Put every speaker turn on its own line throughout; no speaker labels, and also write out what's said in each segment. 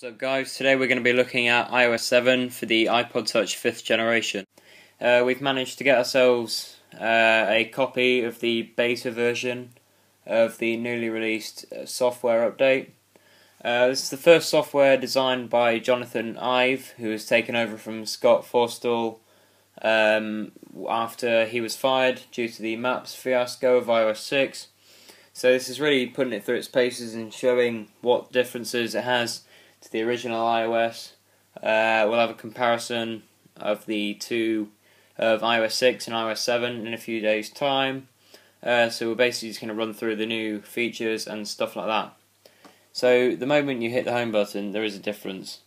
What's up guys, today we're going to be looking at iOS 7 for the iPod Touch 5th generation. We've managed to get ourselves a copy of the beta version of the newly released software update. This is the first software designed by Jonathan Ive, who has taken over from Scott Forstall after he was fired due to the Maps fiasco of iOS 6. So this is really putting it through its paces and showing what differences it has to the original iOS. We'll have a comparison of the two, of iOS 6 and iOS 7 in a few days' time. So we're basically just going to run through the new features and stuff like that. So the moment you hit the home button, there is a difference.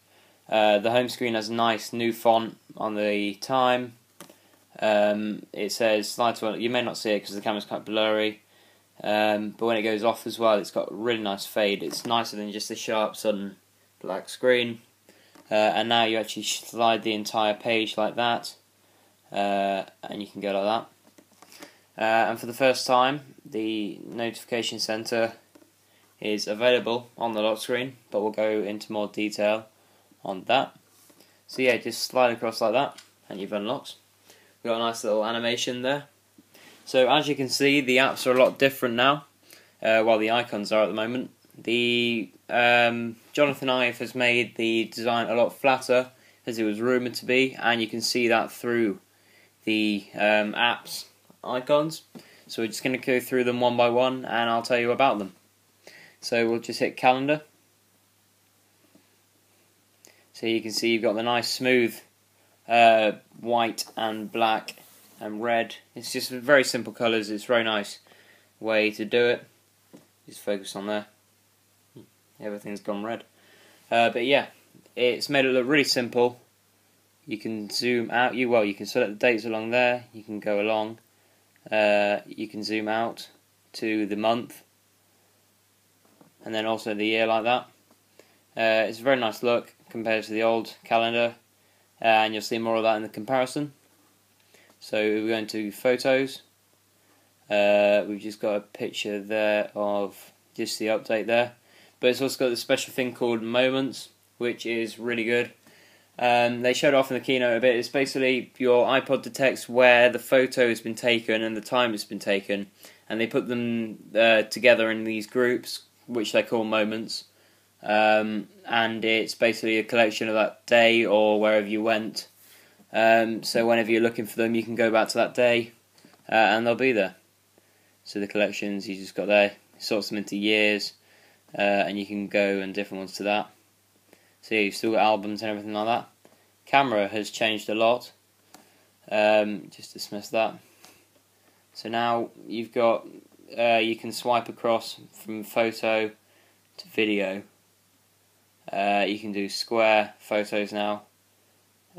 The home screen has a nice new font on the time. It says slide to, you may not see it because the camera's quite blurry. But when it goes off as well, it's got a really nice fade. It's nicer than just a sharp sudden black screen. And now you actually slide the entire page like that, and you can go like that. And for the first time, the notification center is available on the lock screen, but we'll go into more detail on that. So yeah, just slide across like that, and you've unlocked. We've got a nice little animation there. So as you can see, the apps are a lot different now, while the icons are at the moment. The Jonathan Ive has made the design a lot flatter, as it was rumoured to be, and you can see that through the apps icons. So we're just going to go through them one by one, and I'll tell you about them. So we'll just hit calendar. So you can see you've got the nice smooth white and black and red. It's just very simple colours. It's a very nice way to do it. Just focus on there. Everything's gone red. But yeah, it's made it look really simple. You can zoom out. You can select the dates along there. You can go along. You can zoom out to the month, and then also the year like that. It's a very nice look compared to the old calendar, and you'll see more of that in the comparison. So we're going to photos. We've just got a picture there of just the update there, but it's also got this special thing called moments, which is really good. They showed off in the keynote a bit. It's basically your iPod detects where the photo has been taken and the time it's been taken, and they put them together in these groups, which they call moments. And it's basically a collection of that day or wherever you went. So whenever you're looking for them, you can go back to that day, and they'll be there. So the collections you just got there, sorts them into years, and you can go and different ones to that. So yeah, you've still got albums and everything like that. Camera has changed a lot. Just dismiss that. So now you've got, you can swipe across from photo to video. You can do square photos now.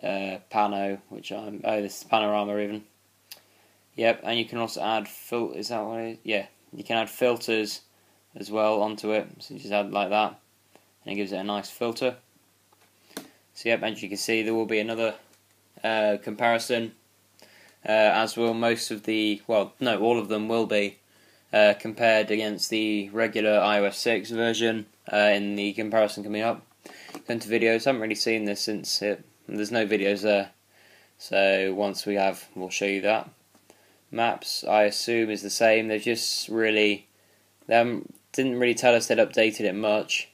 Pano, which this is panorama even. Yep, and you can also add is that what it is? Yeah, you can add filters as well onto it. So you just add like that, and it gives it a nice filter. So yep, as you can see, there will be another comparison, as will most of the, well, no, all of them will be compared against the regular iOS 6 version in the comparison coming up. Going to videos, I haven't really seen this since there's no videos there, so once we have, we'll show you that. Maps, I assume, is the same. They've just really, didn't really tell us they'd updated it much.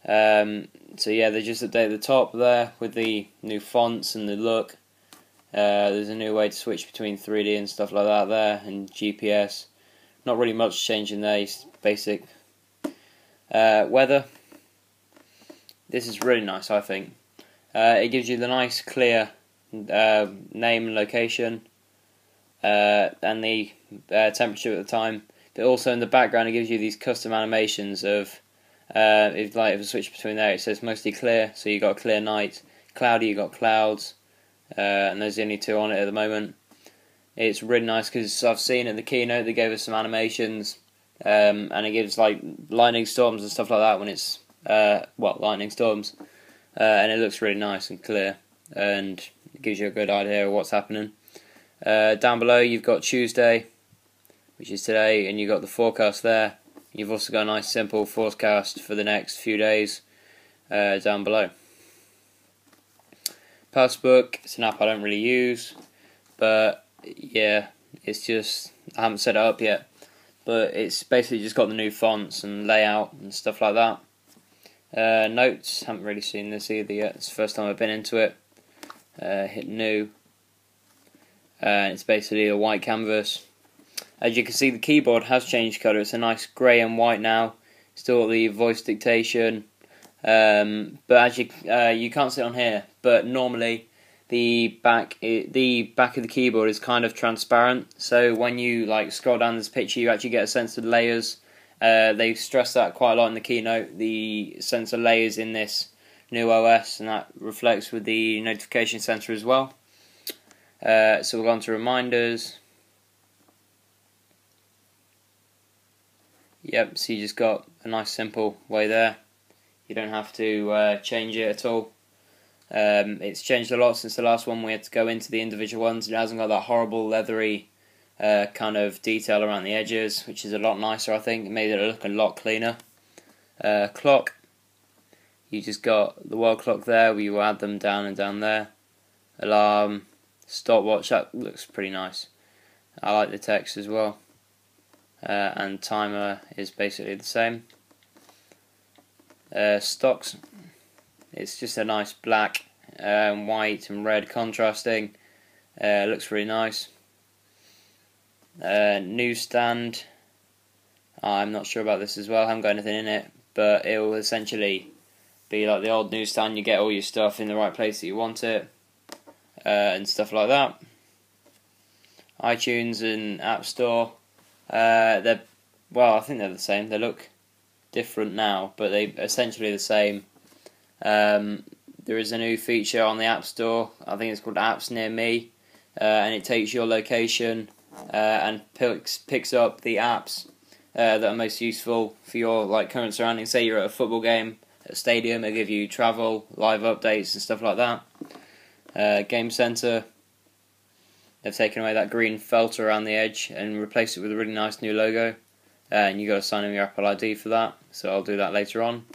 So yeah, they just updated the top there with the new fonts and the look. There's a new way to switch between 3D and stuff like that there, and GPS. Not really much changing there, it's basic. Weather. This is really nice, I think. It gives you the nice clear name and location, and the temperature at the time, but also in the background it gives you these custom animations of if I switch between there, it says mostly clear, so you got a clear night. Cloudy, you got clouds, and there's only two on it at the moment. It's really nice because I've seen in the keynote they gave us some animations, and it gives like lightning storms and stuff like that when it's lightning storms. And it looks really nice and clear, and it gives you a good idea of what's happening. Down below you've got Tuesday, which is today, and you've got the forecast there. You've also got a nice simple forecast for the next few days. down below. Passbook, it's an app I don't really use, but yeah, it's just, I haven't set it up yet, but it's basically just got the new fonts and layout and stuff like that. Notes, haven't really seen this either yet, it's the first time I've been into it. Hit new, and it's basically a white canvas. As you can see, the keyboard has changed colour, it's a nice grey and white now, still got the voice dictation. But as you can't see it on here, but normally the back of the keyboard is kind of transparent. So when you scroll down this picture, you actually get a sense of layers. They stress that quite a lot in the keynote. The sense of layers in this new OS, and that reflects with the notification center as well. So we'll go on to reminders. Yep. So you just got a nice simple way there. You don't have to change it at all. It's changed a lot since the last one. We had to go into the individual ones. It hasn't got that horrible leathery kind of detail around the edges, which is a lot nicer, I think. It made it look a lot cleaner. Clock. You just got the wall clock there, where you add them down and down there. Alarm, stopwatch, that looks pretty nice. I like the text as well. And timer is basically the same. Stocks, it's just a nice black, white and red contrasting. Looks really nice. Newsstand, I'm not sure about this as well, I haven't got anything in it, but it will essentially be like the old newsstand. You get all your stuff in the right place that you want it, and stuff like that. iTunes and App Store, I think they're the same. They look different now, but they're essentially the same. There is a new feature on the App Store, I think it's called Apps Near Me, and it takes your location and picks up the apps that are most useful for your current surroundings. Say you're at a football game, at a stadium, it'll give you travel, live updates and stuff like that. Game Center, they've taken away that green filter around the edge and replaced it with a really nice new logo. And you got to sign in your Apple ID for that, so I'll do that later on.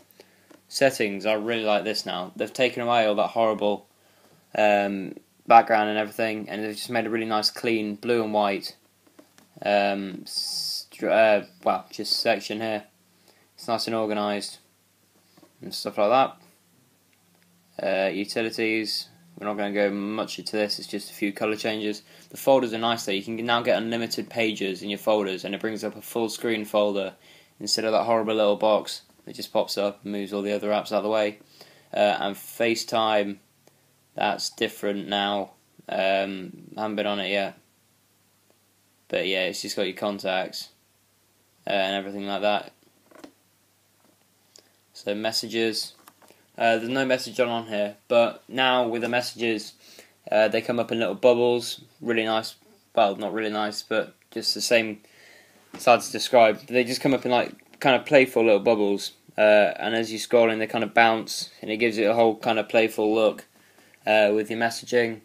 Settings, I really like this now. They've taken away all that horrible background and everything, and they've just made a really nice clean blue and white just section here. It's nice and organised and stuff like that. Utilities, we're not going to go much into this, it's just a few colour changes. The folders are nice though, you can now get unlimited pages in your folders, and it brings up a full screen folder instead of that horrible little box that just pops up and moves all the other apps out of the way. And FaceTime, that's different now. I haven't been on it yet, but yeah, it's just got your contacts and everything like that. So messages, there's no message on here, but now with the messages, they come up in little bubbles, really nice. Well, not really nice, but just the same. It's hard to describe. They just come up in kind of playful little bubbles, and as you scroll in, they kind of bounce, and it gives it a whole kind of playful look. With your messaging,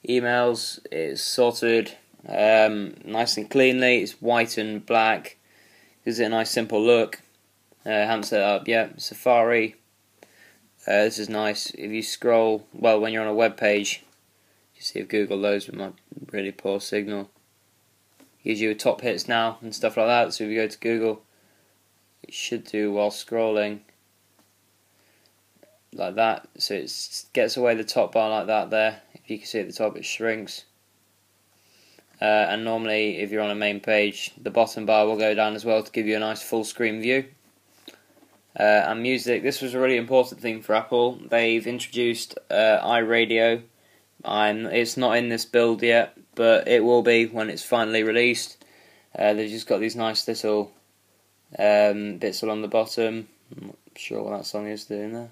emails, it's sorted nice and cleanly. It's white and black, gives it a nice simple look. Haven't set it up yet. Safari. This is nice. If you scroll, when you're on a web page, you see if Google loads with my really poor signal. Gives you a top hits now and stuff like that. So if you go to Google, it should do while scrolling like that. So it gets away the top bar like that there. If you can see at the top, it shrinks. And normally, if you're on a main page, the bottom bar will go down as well to give you a nice full screen view. And music, this was a really important thing for Apple. They've introduced iRadio. It's not in this build yet, but it will be when it's finally released. They've just got these nice little bits along the bottom. I'm not sure what that song is doing there.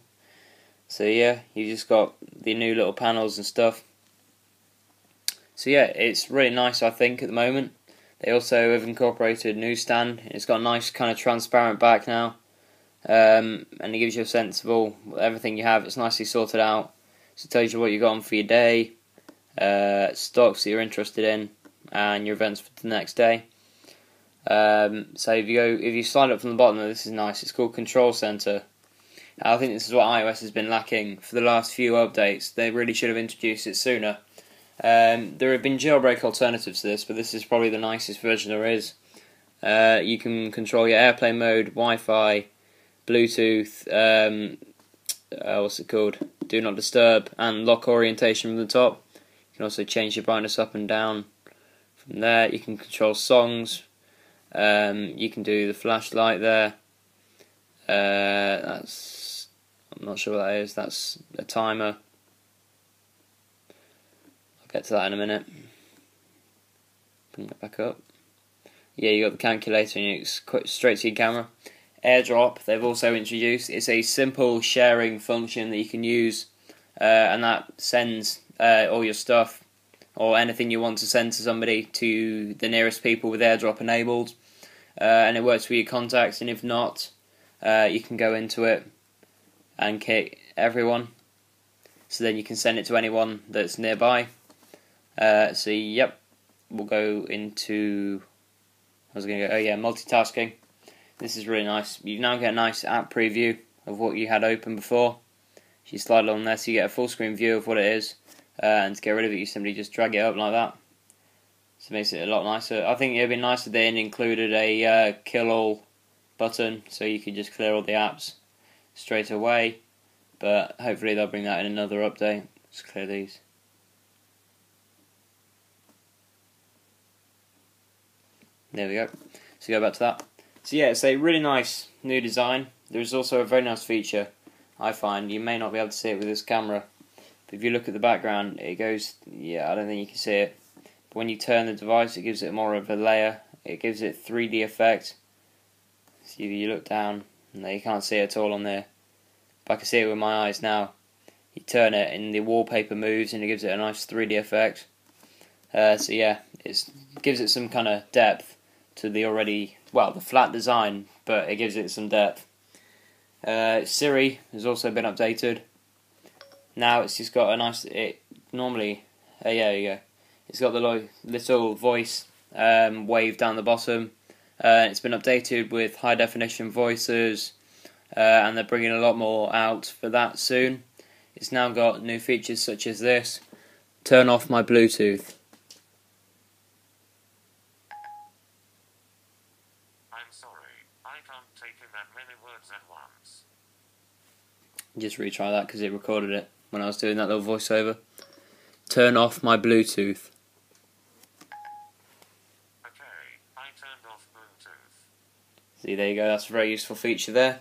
So yeah, you just got the new little panels and stuff. So yeah, it's really nice, I think, at the moment. They also have incorporated Newsstand. It's got a nice kind of transparent back now. And it gives you a sense of everything you have. It's nicely sorted out. So it tells you what you got on for your day, stocks that you're interested in, and your events for the next day. So if you slide up from the bottom, this is nice. It's called Control Center. I think this is what iOS has been lacking for the last few updates. They really should have introduced it sooner. There have been jailbreak alternatives to this, but this is probably the nicest version there is. You can control your airplane mode, Wi-Fi, Bluetooth, what's it called? Do not disturb, and lock orientation from the top. You can also change your brightness up and down. From there, you can control songs. You can do the flashlight there. I'm not sure what that is. That's a timer. I'll get to that in a minute. Bring that back up. Yeah, you got the calculator and it's straight to your camera. AirDrop, they've also introduced. It's a simple sharing function that you can use, and that sends all your stuff or anything you want to send to somebody to the nearest people with AirDrop enabled, and it works with your contacts. And if not, you can go into it and kick everyone, so then you can send it to anyone that's nearby. So yep, we'll go into. I was going to go. Oh yeah, multitasking. This is really nice. You now get a nice app preview of what you had open before. If you slide along there, so you get a full screen view of what it is. And to get rid of it, you simply just drag it up like that. So it makes it a lot nicer. I think it would be nice if they included a kill all button, so you could just clear all the apps straight away. But hopefully they'll bring that in another update. Let's clear these. There we go. So go back to that. So yeah, it's a really nice new design. There is also a very nice feature I find. You may not be able to see it with this camera, but if you look at the background, it goes. Yeah, I don't think you can see it. But when you turn the device, it gives it more of a layer. It gives it 3D effect. So you look down, and you can't see it at all on there. But I can see it with my eyes now. You turn it, and the wallpaper moves, and it gives it a nice 3D effect. So yeah, it gives it some kind of depth to the already, well, the flat design, but it gives it some depth. Siri has also been updated. Now it's just got a nice, yeah, there you go. It's got the little voice wave down the bottom. It's been updated with high definition voices, and they're bringing a lot more out for that soon. It's now got new features such as this. Turn off my Bluetooth.
I'm sorry, I can't take in that many words at once.
Just retry that because it recorded it when I was doing that little voiceover. Turn off my Bluetooth.
Okay, I turned off Bluetooth.
See, there you go, that's a very useful feature there.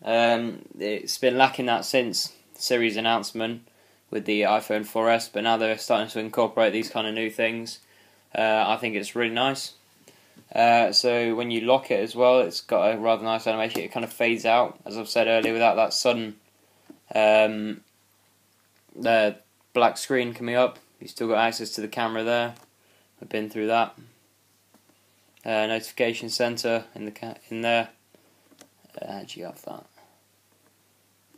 It's been lacking that since Siri's announcement with the iPhone 4S, but now they're starting to incorporate these kind of new things. I think it's really nice. So when you lock it as well, it's got a rather nice animation. It kind of fades out, as I've said earlier, without that sudden the black screen coming up. You've still got access to the camera there. I've been through that. Notification center in there. Actually off that.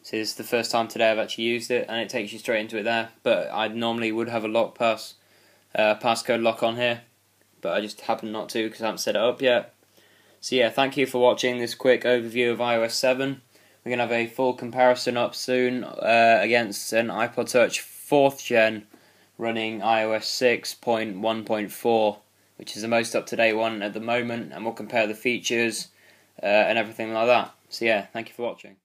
So this is the first time today I've actually used it, and it takes you straight into it there. But I normally would have a passcode lock on here, but I just happen not to because I haven't set it up yet. So yeah, thank you for watching this quick overview of iOS 7. We're going to have a full comparison up soon against an iPod Touch 4th gen running iOS 6.1.4, which is the most up-to-date one at the moment, and we'll compare the features and everything like that. So yeah, thank you for watching.